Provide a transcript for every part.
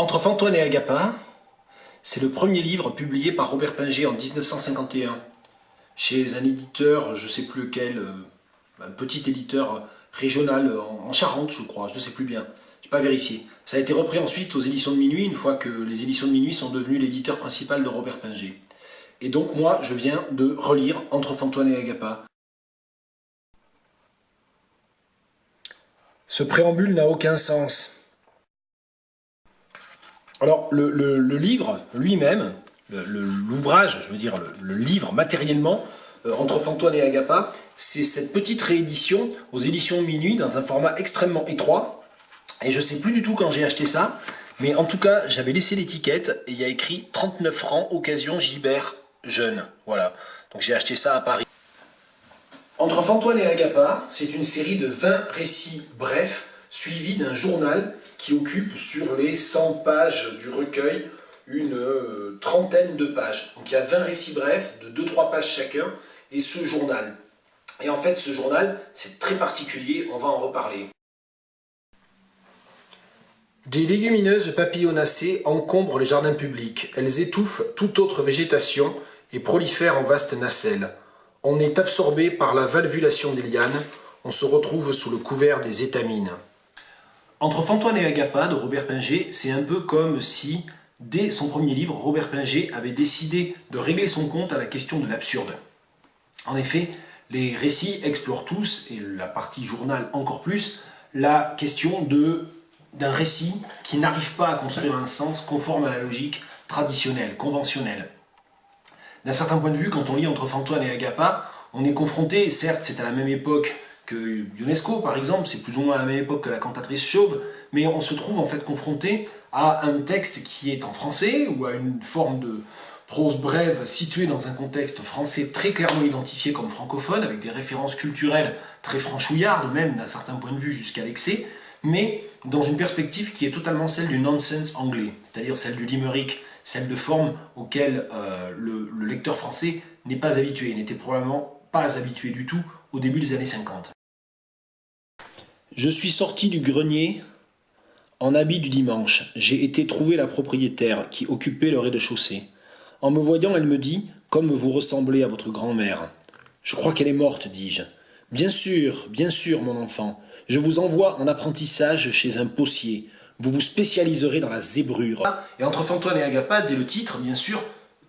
Entre Fantoine et Agappa, c'est le premier livre publié par Robert Pinget en 1951, chez un éditeur, je ne sais plus lequel, un petit éditeur régional en Charente, je crois, je ne sais plus bien, je n'ai pas vérifié. Ça a été repris ensuite aux éditions de Minuit, une fois que les éditions de Minuit sont devenues l'éditeur principal de Robert Pinget. Et donc moi, je viens de relire Entre Fantoine et Agappa. Ce préambule n'a aucun sens. Alors, le livre lui-même, l'ouvrage, je veux dire, le livre matériellement, Entre Fantoine et Agappa, c'est cette petite réédition aux éditions Minuit dans un format extrêmement étroit. Et je ne sais plus du tout quand j'ai acheté ça, mais en tout cas, j'avais laissé l'étiquette et il y a écrit 39 francs, occasion Gibert jeune. Voilà, donc j'ai acheté ça à Paris. Entre Fantoine et Agappa, c'est une série de 20 récits brefs, suivis d'un journal qui occupe sur les 100 pages du recueil une trentaine de pages. Donc il y a 20 récits brefs de 2-3 pages chacun et ce journal. Et en fait ce journal c'est très particulier, on va en reparler. Des légumineuses papillonacées encombrent les jardins publics. Elles étouffent toute autre végétation et prolifèrent en vastes nacelles. On est absorbé par la valvulation des lianes, on se retrouve sous le couvert des étamines. Entre Fantoine et Agappa de Robert Pinget, c'est un peu comme si, dès son premier livre, Robert Pinget avait décidé de régler son compte à la question de l'absurde. En effet, les récits explorent tous, et la partie journal encore plus, la question d'un récit qui n'arrive pas à construire un sens conforme à la logique traditionnelle, conventionnelle. D'un certain point de vue, quand on lit Entre Fantoine et Agappa, on est confronté, certes c'est à la même époque que Ionesco par exemple, c'est plus ou moins à la même époque que La Cantatrice Chauve, mais on se trouve en fait confronté à un texte qui est en français, ou à une forme de prose brève située dans un contexte français très clairement identifié comme francophone, avec des références culturelles très franchouillardes, même d'un certain point de vue jusqu'à l'excès, mais dans une perspective qui est totalement celle du nonsense anglais, c'est-à-dire celle du limerick, celle de forme auquel le lecteur français n'est pas habitué, n'était probablement pas habitué du tout au début des années 50. Je suis sorti du grenier en habit du dimanche. J'ai été trouver la propriétaire qui occupait le rez-de-chaussée. En me voyant, elle me dit « Comme vous ressemblez à votre grand-mère ». « Je crois qu'elle est morte, dis-je. »« bien sûr, mon enfant. Je vous envoie en apprentissage chez un possier. Vous vous spécialiserez dans la zébrure. » Et Entre Fantoine et Agappa, dès le titre, bien sûr,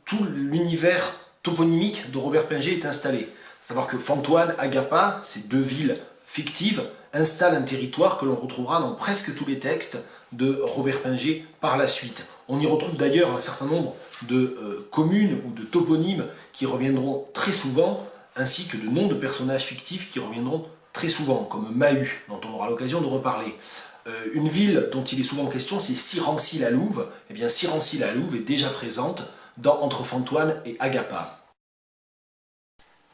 tout l'univers toponymique de Robert Pinget est installé. Savoir que Fantoine, Agappa, ces deux villes fictives, installent un territoire que l'on retrouvera dans presque tous les textes de Robert Pinget par la suite. On y retrouve d'ailleurs un certain nombre de communes ou de toponymes qui reviendront très souvent, ainsi que de noms de personnages fictifs qui reviendront très souvent, comme Mahut, dont on aura l'occasion de reparler. Une ville dont il est souvent question, c'est Sirancy-la-Louve. Eh bien, Sirancy-la-Louve est déjà présente dans Entre Fantoine et Agappa.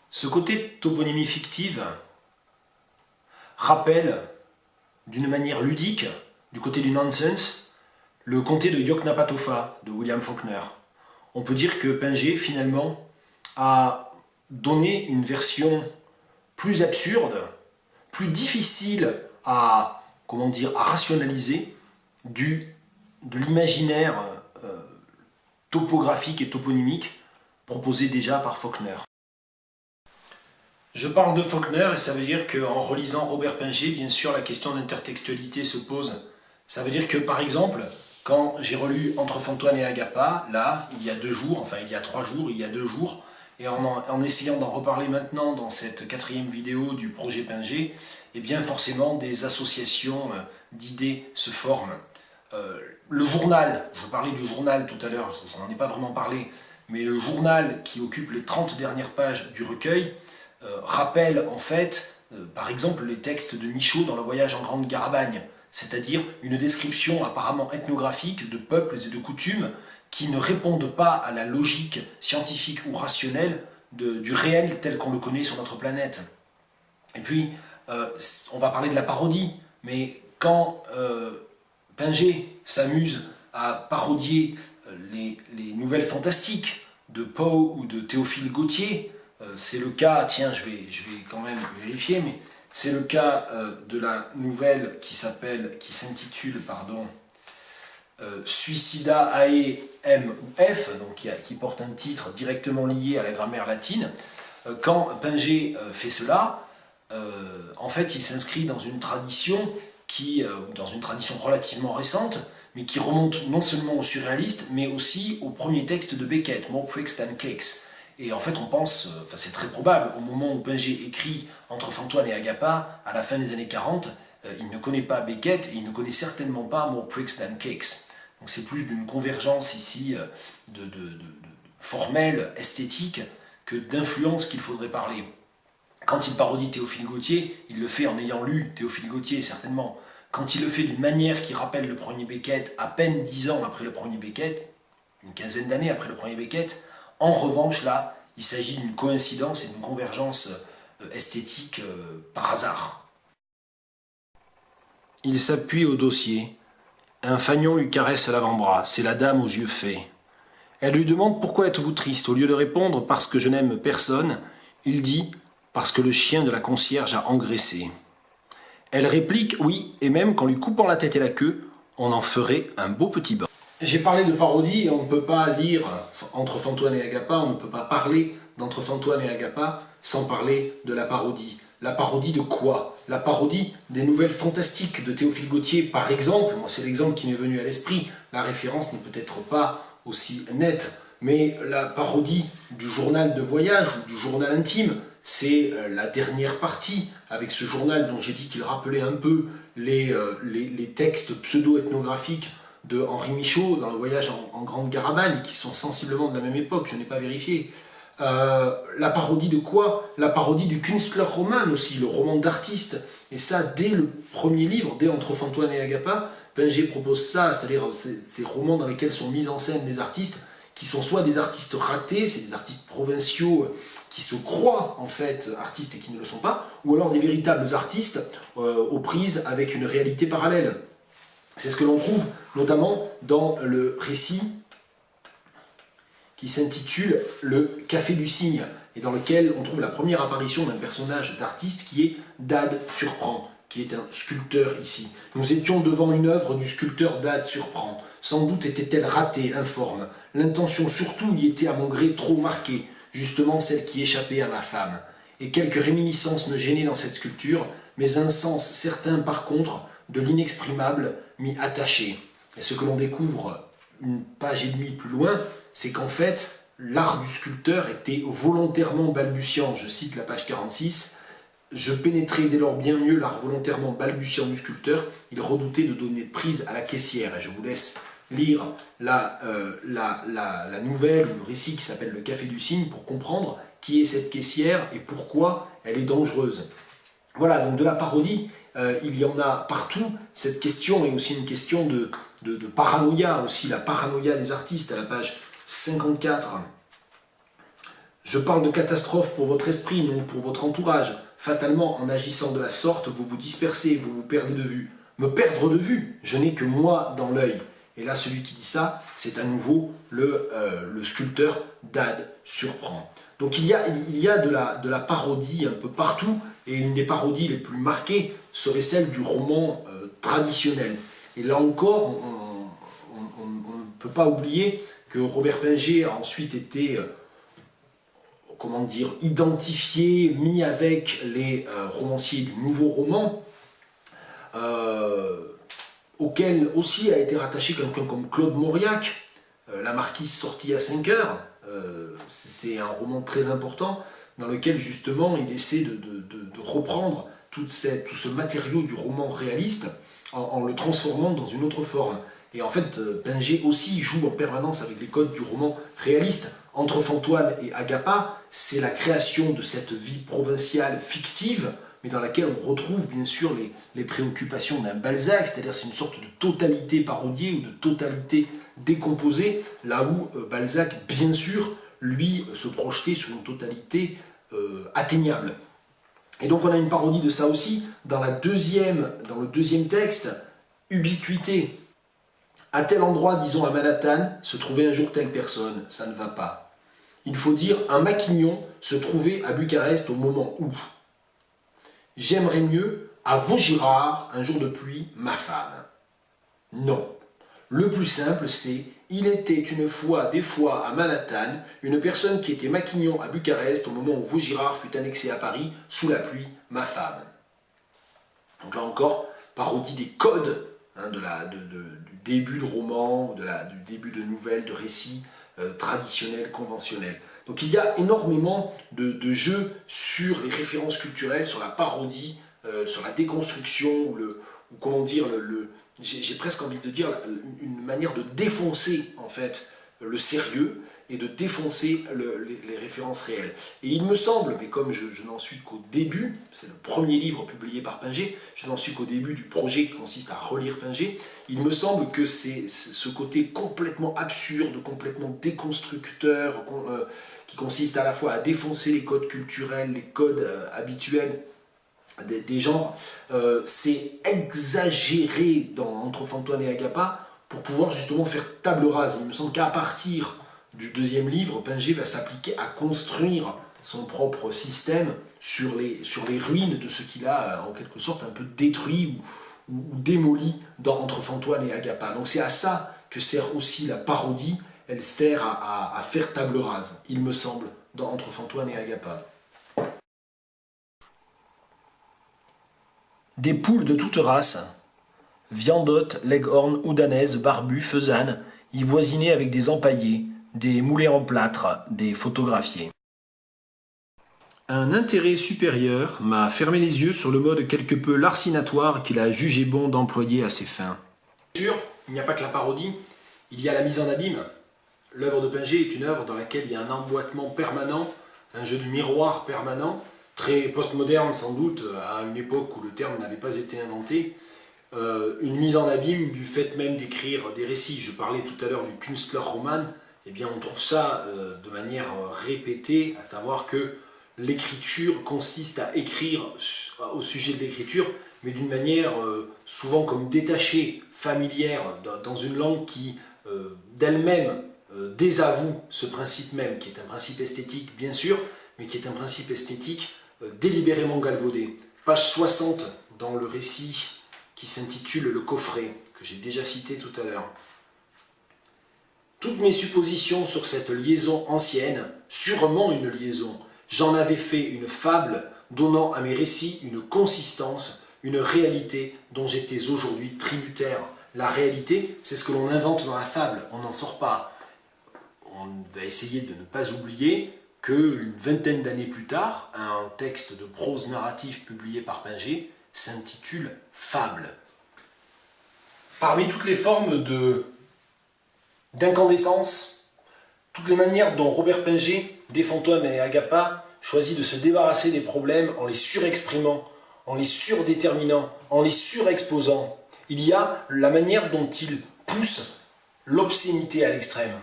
Ce côté toponymie fictive rappelle, d'une manière ludique, du côté du nonsense, le comté de Yoknapatawpha de William Faulkner. On peut dire que Pinget, finalement, a donné une version plus absurde, plus difficile à, à rationaliser de l'imaginaire topographique et toponymique proposé déjà par Faulkner. Je parle de Faulkner et ça veut dire qu'en relisant Robert Pinget, bien sûr, la question d'intertextualité se pose. Ça veut dire que, par exemple, quand j'ai relu Entre Fantoine et Agappa, là, il y a 2 jours, enfin il y a 3 jours, il y a 2 jours, et en essayant d'en reparler maintenant dans cette 4e vidéo du projet Pinget, eh bien forcément des associations d'idées se forment. Le journal, je parlais du journal tout à l'heure, je n'en ai pas vraiment parlé, mais le journal qui occupe les 30 dernières pages du recueil rappelle en fait, par exemple, les textes de Michaud dans Le Voyage en Grande Garabagne, c'est-à-dire une description apparemment ethnographique de peuples et de coutumes qui ne répondent pas à la logique scientifique ou rationnelle du réel tel qu'on le connaît sur notre planète. Et puis, on va parler de la parodie, mais quand Pinget s'amuse à parodier les nouvelles fantastiques de Poe ou de Théophile Gautier, c'est le cas, tiens, je vais quand même vérifier, mais c'est le cas de la nouvelle qui s'intitule, Suicida Ae M ou F, donc qui porte un titre directement lié à la grammaire latine. Quand Pinget fait cela, en fait, il s'inscrit dans une tradition relativement récente, mais qui remonte non seulement au surréaliste, mais aussi au premier texte de Beckett, More Pricks Than Cakes. Et en fait, on pense, c'est très probable, au moment où Pinget écrit Entre Fantoine et Agappa, à la fin des années 40, il ne connaît pas Beckett et il ne connaît certainement pas More Pricks Than Cakes. Donc c'est plus d'une convergence ici formelle, esthétique, que d'influence qu'il faudrait parler. Quand il parodie Théophile Gautier, il le fait en ayant lu Théophile Gautier, certainement. Quand il le fait d'une manière qui rappelle le premier Beckett, à peine 10 ans après le premier Beckett, une quinzaine d'années après le premier Beckett, en revanche, là, il s'agit d'une coïncidence et d'une convergence esthétique par hasard. Il s'appuie au dossier. Un fanion lui caresse l'avant-bras, c'est la dame aux yeux faits. Elle lui demande pourquoi êtes-vous triste. Au lieu de répondre parce que je n'aime personne, il dit parce que le chien de la concierge a engraissé. Elle réplique oui, et même qu'en lui coupant la tête et la queue, on en ferait un beau petit bain. J'ai parlé de parodie, et on ne peut pas lire Entre Fantoine et Agappa, on ne peut pas parler d'Entre Fantoine et Agappa sans parler de la parodie. La parodie de quoi? La parodie des nouvelles fantastiques de Théophile Gautier, par exemple. Moi, c'est l'exemple qui m'est venu à l'esprit. La référence n'est peut-être pas aussi nette, mais la parodie du journal de voyage ou du journal intime, c'est la dernière partie, avec ce journal dont j'ai dit qu'il rappelait un peu les textes pseudo-ethnographiques de Henri Michaud dans le voyage en Grande Garabagne, qui sont sensiblement de la même époque, je n'ai pas vérifié. La parodie de quoi? La parodie du Künstlerroman aussi, le roman d'artiste. Et ça, dès le premier livre, dès Entre Fantoine et Agappa, Pinget propose ça, c'est-à-dire ces romans dans lesquels sont mis en scène des artistes qui sont soit des artistes ratés, c'est des artistes provinciaux qui se croient en fait artistes et qui ne le sont pas, ou alors des véritables artistes aux prises avec une réalité parallèle. C'est ce que l'on trouve notamment dans le récit qui s'intitule Le Café du Cygne, et dans lequel on trouve la première apparition d'un personnage d'artiste qui est Dade Surprend, qui est un sculpteur ici. Nous étions devant une œuvre du sculpteur Dade Surprend. Sans doute était-elle ratée, informe. L'intention surtout y était à mon gré trop marquée, justement celle qui échappait à ma femme. Et quelques réminiscences me gênaient dans cette sculpture, mais un sens certain par contre, de l'inexprimable, m'y attachait. Et ce que l'on découvre une page et demie plus loin, c'est qu'en fait, l'art du sculpteur était volontairement balbutiant. Je cite la page 46. Je pénétrais dès lors bien mieux l'art volontairement balbutiant du sculpteur. Il redoutait de donner prise à la caissière. Et je vous laisse lire la nouvelle, le récit qui s'appelle Le Café du Cygne pour comprendre qui est cette caissière et pourquoi elle est dangereuse. Voilà, donc de la parodie, il y en a partout. Cette question est aussi une question de paranoïa, aussi la paranoïa des artistes, à la page 54. Je parle de catastrophe pour votre esprit, non pour votre entourage. Fatalement, en agissant de la sorte, vous vous dispersez, vous vous perdez de vue. Me perdre de vue, je n'ai que moi dans l'œil. Et là, celui qui dit ça, c'est à nouveau le sculpteur Dade Surprend. Donc il y a de la parodie un peu partout, et une des parodies les plus marquées serait celle du roman traditionnel. Et là encore, on ne peut pas oublier que Robert Pinget a ensuite été identifié, mis avec les romanciers du nouveau roman, auquel aussi a été rattaché quelqu'un comme Claude Mauriac, La Marquise sortie à 5 heures. C'est un roman très important dans lequel justement il essaie de reprendre tout ce matériau du roman réaliste en le transformant dans une autre forme. Et en fait, Pinget aussi joue en permanence avec les codes du roman réaliste. Entre Fantoine et Agappa, c'est la création de cette vie provinciale fictive, mais dans laquelle on retrouve bien sûr les préoccupations d'un Balzac, c'est-à-dire c'est une sorte de totalité parodiée ou de totalité décomposée, là où Balzac, bien sûr, lui, se projetait sur une totalité atteignable. Et donc on a une parodie de ça aussi dans le deuxième texte, Ubiquité. À tel endroit, disons à Manhattan, se trouvait un jour telle personne, ça ne va pas. Il faut dire un Maquignon se trouvait à Bucarest au moment où. J'aimerais mieux, à Vaugirard, un jour de pluie, ma femme. Non. Le plus simple, c'est « Il était une fois, des fois, à Manhattan, une personne qui était Maquignon à Bucarest au moment où Vaugirard fut annexé à Paris, sous la pluie, ma femme. » Donc là encore, parodie des codes hein, du début de roman, du début de nouvelles, de récits traditionnels, conventionnels. Donc il y a énormément de jeux sur les références culturelles, sur la parodie, sur la déconstruction, ou comment dire, j'ai presque envie de dire une manière de défoncer en fait le sérieux et de défoncer les références réelles. Et il me semble, mais comme je n'en suis qu'au début, c'est le premier livre publié par Pinget, je n'en suis qu'au début du projet qui consiste à relire Pinget, il me semble que c'est ce côté complètement absurde, complètement déconstructeur, qui consiste à la fois à défoncer les codes culturels, les codes habituels des genres, c'est exagéré entre Fantoine et Agappa pour pouvoir justement faire table rase. Il me semble qu'à partir du deuxième livre, Pinget va s'appliquer à construire son propre système sur les ruines de ce qu'il a en quelque sorte un peu détruit ou démoli entre Fantoine et Agappa. Donc c'est à ça que sert aussi la parodie, elle sert à faire table rase, il me semble, entre Fantoine et Agappa. Des poules de toutes races, viandottes, leghorn, houdanaises, barbues, faisanes, y voisinaient avec des empaillés, des moulés en plâtre, des photographiés. Un intérêt supérieur m'a fermé les yeux sur le mode quelque peu larcinatoire qu'il a jugé bon d'employer à ses fins. Bien sûr, il n'y a pas que la parodie, il y a la mise en abîme. L'œuvre de Pinget est une œuvre dans laquelle il y a un emboîtement permanent, un jeu du miroir permanent, très postmoderne sans doute, à une époque où le terme n'avait pas été inventé, une mise en abîme du fait même d'écrire des récits. Je parlais tout à l'heure du Künstlerroman, eh bien on trouve ça de manière répétée, à savoir que l'écriture consiste à écrire au sujet de l'écriture, mais d'une manière souvent comme détachée, familière, dans une langue qui d'elle-même désavoue ce principe même, qui est un principe esthétique bien sûr, mais qui est un principe esthétique délibérément galvaudé. Page 60 dans le récit qui s'intitule Le coffret, que j'ai déjà cité tout à l'heure. Toutes mes suppositions sur cette liaison ancienne, sûrement une liaison, j'en avais fait une fable donnant à mes récits une consistance, une réalité dont j'étais aujourd'hui tributaire. La réalité, c'est ce que l'on invente dans la fable, on n'en sort pas. On va essayer de ne pas oublier qu'une vingtaine d'années plus tard, un texte de prose narrative publié par Pinget s'intitule « Fable ». Parmi toutes les formes d'incandescence, toutes les manières dont Robert Pinget, des Fantoine et Agappa, choisit de se débarrasser des problèmes en les surexprimant, en les surdéterminant, en les surexposant, il y a la manière dont il pousse l'obscénité à l'extrême.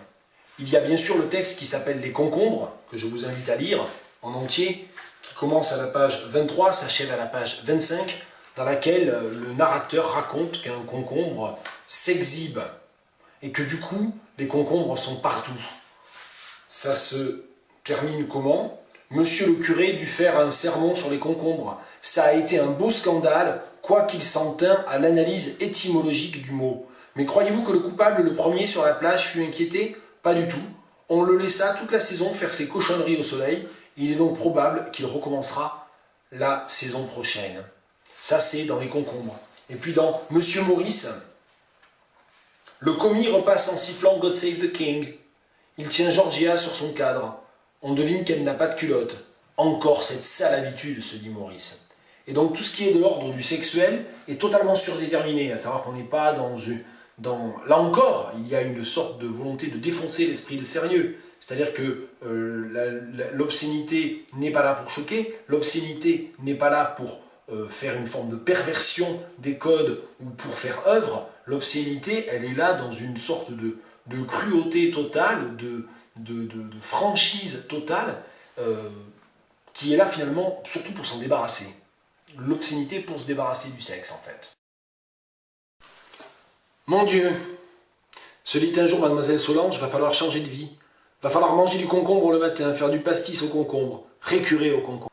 Il y a bien sûr le texte qui s'appelle « Les concombres », que je vous invite à lire en entier, qui commence à la page 23, s'achève à la page 25, dans laquelle le narrateur raconte qu'un concombre s'exhibe et que du coup, les concombres sont partout. Ça se termine comment? Monsieur le curé dut faire un sermon sur les concombres. Ça a été un beau scandale, quoiqu'il s'en tint à l'analyse étymologique du mot. Mais croyez-vous que le coupable, le premier sur la plage, fut inquiété? Pas du tout. On le laissa toute la saison faire ses cochonneries au soleil. Il est donc probable qu'il recommencera la saison prochaine. Ça, c'est dans les concombres. Et puis dans Monsieur Maurice, le commis repasse en sifflant God Save the King. Il tient Georgia sur son cadre. On devine qu'elle n'a pas de culotte. Encore cette sale habitude, se dit Maurice. Et donc tout ce qui est de l'ordre du sexuel est totalement surdéterminé, à savoir qu'on n'est pas Là encore, il y a une sorte de volonté de défoncer l'esprit de sérieux. C'est-à-dire que l'obscénité n'est pas là pour choquer, l'obscénité n'est pas là pour faire une forme de perversion des codes ou pour faire œuvre. L'obscénité, elle est là dans une sorte de cruauté totale, de franchise totale, qui est là finalement surtout pour s'en débarrasser. L'obscénité pour se débarrasser du sexe en fait. Mon Dieu, se dit un jour mademoiselle Solange, va falloir changer de vie. Va falloir manger du concombre le matin, faire du pastis au concombre, récurer au concombre.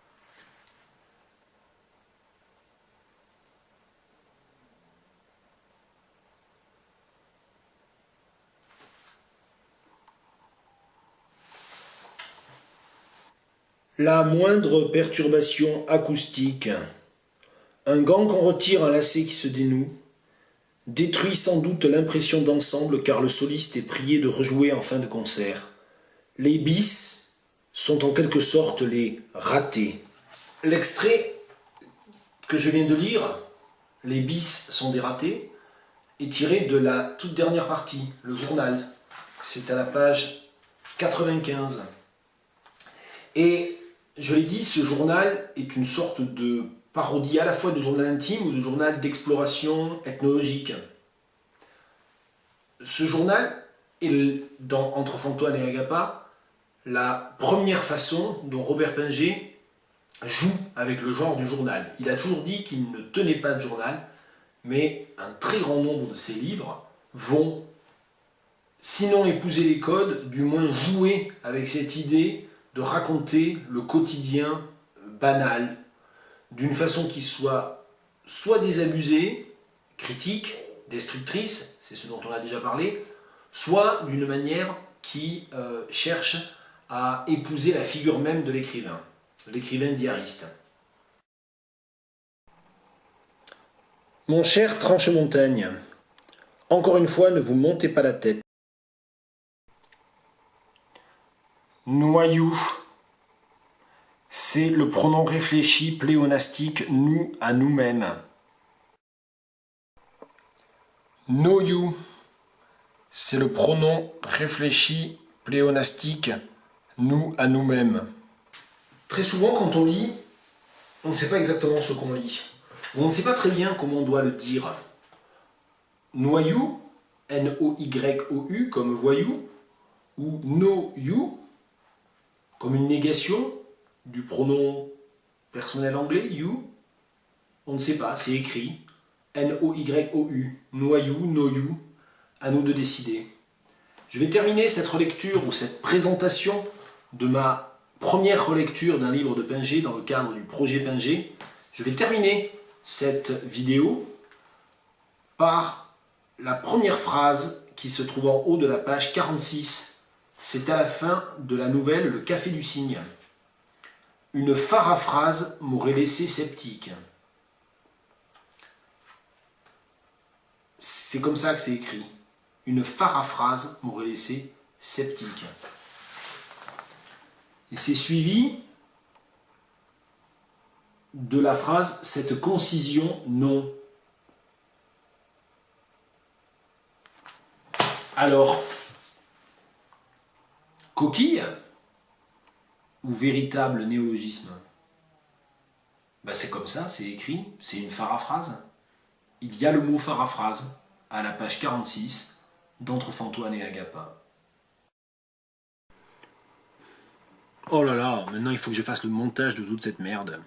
La moindre perturbation acoustique, un gant qu'on retire, un lacet qui se dénoue, détruit sans doute l'impression d'ensemble car le soliste est prié de rejouer en fin de concert. Les bis sont en quelque sorte les ratés. L'extrait que je viens de lire, les bis sont des ratés, est tiré de la toute dernière partie, le journal. C'est à la page 95. Et je l'ai dit, ce journal est une sorte de parodie à la fois de journal intime ou de journal d'exploration ethnologique. Ce journal est, entre Fantoine et Agappa, la première façon dont Robert Pinget joue avec le genre du journal. Il a toujours dit qu'il ne tenait pas de journal, mais un très grand nombre de ses livres vont, sinon épouser les codes, du moins jouer avec cette idée de raconter le quotidien banal, d'une façon qui soit désabusée, critique, destructrice, c'est ce dont on a déjà parlé, soit d'une manière qui cherche à épouser la figure même de l'écrivain diariste. Mon cher Tranche-Montagne, encore une fois, ne vous montez pas la tête. Noyou, c'est le pronom réfléchi pléonastique nous à nous-mêmes. Noyou, c'est le pronom réfléchi pléonastique nous à nous-mêmes. Très souvent, quand on lit, on ne sait pas exactement ce qu'on lit. On ne sait pas très bien comment on doit le dire. Noyou, N-O-Y-O-U, comme voyou, ou no-you, comme une négation du pronom personnel anglais, you. On ne sait pas, c'est écrit. N-O-Y-O-U, noyou, no-you, à nous de décider. Je vais terminer cette relecture ou cette présentation de ma première relecture d'un livre de Pinget dans le cadre du projet Pinget. Je vais terminer cette vidéo par la première phrase qui se trouve en haut de la page 46. C'est à la fin de la nouvelle Le Café du Cygne. Une paraphrase m'aurait laissé sceptique. C'est comme ça que c'est écrit. Une paraphrase m'aurait laissé sceptique. Et c'est suivi de la phrase « cette concision, non ». Alors, coquille ou véritable néologisme? C'est comme ça, c'est écrit, c'est une paraphrase. Il y a le mot paraphrase à la page 46 d'Entre Fantoine et Agappa. Oh là là, maintenant il faut que je fasse le montage de toute cette merde.